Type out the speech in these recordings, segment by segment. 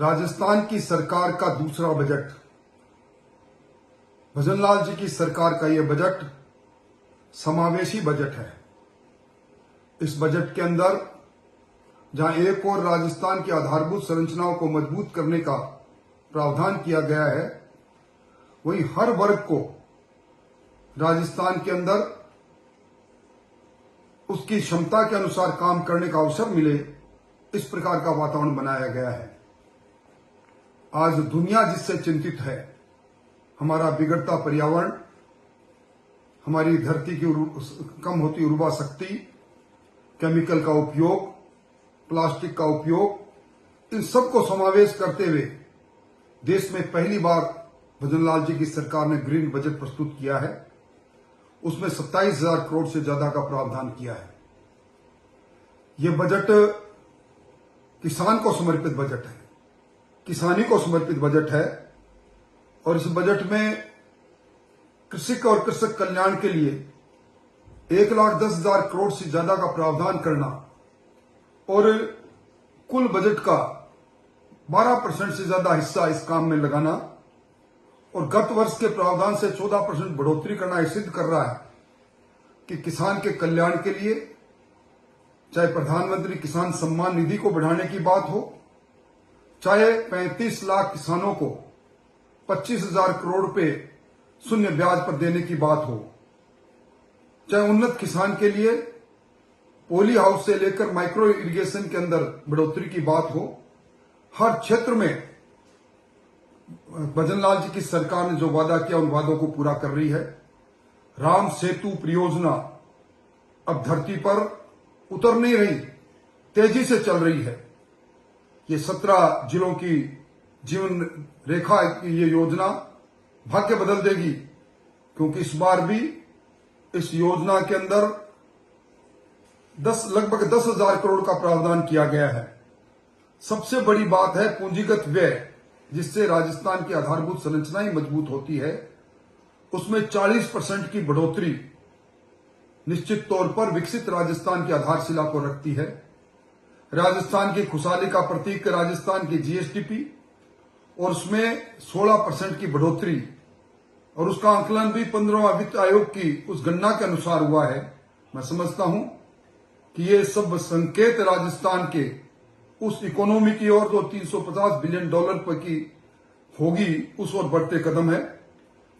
राजस्थान की सरकार का दूसरा बजट, भजनलाल जी की सरकार का यह बजट समावेशी बजट है। इस बजट के अंदर जहां एक और राजस्थान की आधारभूत संरचनाओं को मजबूत करने का प्रावधान किया गया है, वहीं हर वर्ग को राजस्थान के अंदर उसकी क्षमता के अनुसार काम करने का अवसर मिले, इस प्रकार का वातावरण बनाया गया है। आज दुनिया जिससे चिंतित है, हमारा बिगड़ता पर्यावरण, हमारी धरती की कम होती उर्वरा शक्ति, केमिकल का उपयोग, प्लास्टिक का उपयोग, इन सबको समावेश करते हुए देश में पहली बार भजनलाल जी की सरकार ने ग्रीन बजट प्रस्तुत किया है। उसमें 27,000 करोड़ से ज्यादा का प्रावधान किया है। यह बजट किसान को समर्पित बजट है, किसानी को समर्पित बजट है और इस बजट में कृषक और कृषक कल्याण के लिए 1,10,000 करोड़ से ज्यादा का प्रावधान करना और कुल बजट का 12% से ज्यादा हिस्सा इस काम में लगाना और गत वर्ष के प्रावधान से 14% बढ़ोतरी करना यह सिद्ध कर रहा है कि किसान के कल्याण के लिए, चाहे प्रधानमंत्री किसान सम्मान निधि को बढ़ाने की बात हो, चाहे 35 लाख किसानों को 25,000 करोड़ रुपए शून्य ब्याज पर देने की बात हो, चाहे उन्नत किसान के लिए पोली हाउस से लेकर माइक्रो इरिगेशन के अंदर बढ़ोतरी की बात हो, हर क्षेत्र में भजनलाल जी की सरकार ने जो वादा किया उन वादों को पूरा कर रही है। राम सेतु परियोजना अब धरती पर उतर नहीं रही, तेजी से चल रही है। ये 17 जिलों की जीवन रेखा की ये योजना भाग्य बदल देगी, क्योंकि इस बार भी इस योजना के अंदर लगभग 10,000 करोड़ का प्रावधान किया गया है। सबसे बड़ी बात है पूंजीगत व्यय, जिससे राजस्थान की आधारभूत संरचना ही मजबूत होती है। उसमें 40% की बढ़ोतरी निश्चित तौर पर विकसित राजस्थान की आधारशिला को रखती है। राजस्थान की खुशहाली का प्रतीक राजस्थान की जीएसडीपी और उसमें 16% की बढ़ोतरी, और उसका आंकलन भी 15वां वित्त आयोग की उस गणना के अनुसार हुआ है। मैं समझता हूं कि ये सब संकेत राजस्थान के उस इकोनॉमी की ओर जो $350 बिलियन पर की होगी, उस ओर बढ़ते कदम है।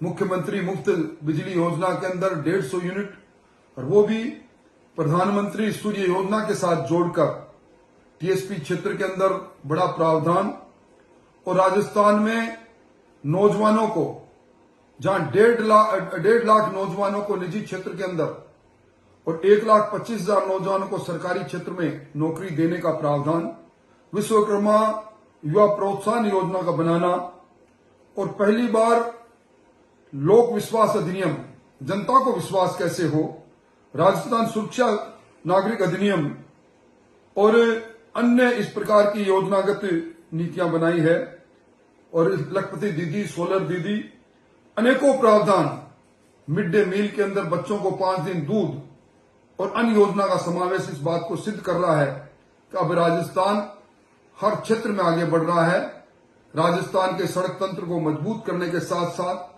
मुख्यमंत्री मुफ्त बिजली योजना के अंदर 150 यूनिट, और वो भी प्रधानमंत्री सूर्य योजना के साथ जोड़कर टीएसपी क्षेत्र के अंदर बड़ा प्रावधान। और राजस्थान में नौजवानों को, जहां 1.5 लाख नौजवानों को निजी क्षेत्र के अंदर और 1,25,000 नौजवानों को सरकारी क्षेत्र में नौकरी देने का प्रावधान, विश्वकर्मा युवा प्रोत्साहन योजना का बनाना, और पहली बार लोक विश्वास अधिनियम, जनता को विश्वास कैसे हो, राजस्थान सुरक्षा नागरिक अधिनियम और अन्य इस प्रकार की योजनागत नीतियां बनाई है। और लखपति दीदी, सोलर दीदी, अनेकों प्रावधान, मिड डे मील के अंदर बच्चों को 5 दिन दूध और अन्य योजना का समावेश इस बात को सिद्ध कर रहा है कि अब राजस्थान हर क्षेत्र में आगे बढ़ रहा है। राजस्थान के सड़क तंत्र को मजबूत करने के साथ साथ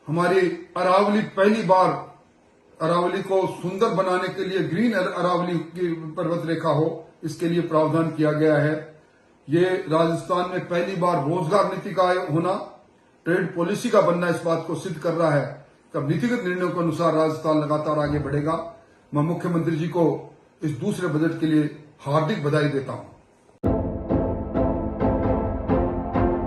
हमारी अरावली, पहली बार अरावली को सुंदर बनाने के लिए ग्रीन अरावली की पर्वत रेखा हो, इसके लिए प्रावधान किया गया है। ये राजस्थान में पहली बार रोजगार नीति का होना, ट्रेड पॉलिसी का बनना इस बात को सिद्ध कर रहा है कि अब नीतिगत निर्णयों के अनुसार राजस्थान लगातार आगे बढ़ेगा। मैं मुख्यमंत्री जी को इस दूसरे बजट के लिए हार्दिक बधाई देता हूं।